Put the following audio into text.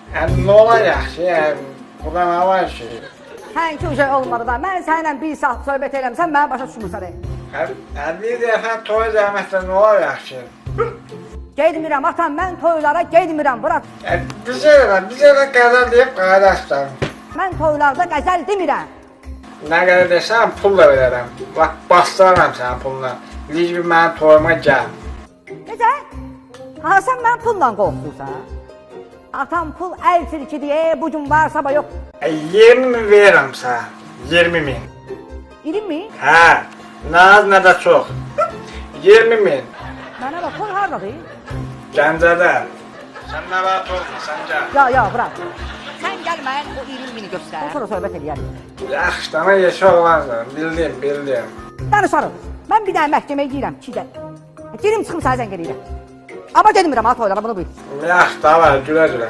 Yəni nə olacaq ki, yəni burada nə var ki? Sən ki şey olmadı da, mən səninlə bir saat söhbət eləmişəm, mənə başa düşmürsən. Bir dəfə toy zəhmətlə nə olacaq ki? Gedmirəm atam, mən toylara gedmirəm, bırak. Bizə də qəzəl deyib qaydaşlar. Mən toylarda qəzəl demirəm. Nə qədər desəm, pul da verərəm. Bax, bastıraram sənin puluna. Deyir ki, mənim toyuma gəl. Necə? Ha, sən mən pulla qorxdursan. Atam pul əl çirki deyə, bugün var, sabah yox. 20 min verirəm sənə. 20 min. 20 mi? Hə, nə az, nə də çox. 20 min. Mənə bax, toy hardadır? Gəncədə. Sən nə vaxt olma, sən gəl. Ya, bırak. Sən gəl mən o 20 mini göstər. Sonra söhbət eləyərik. Yaxşı, dana yeşə oğlansan, bildim. Danışarım. Mən bir dənə məhkəməyə girəm, 2 də. Girim çıxım sənə zəng eləyirəm. Amma gedmirəm ha toylara, bunu bil. Yaxşı, da var, gülə-gülə.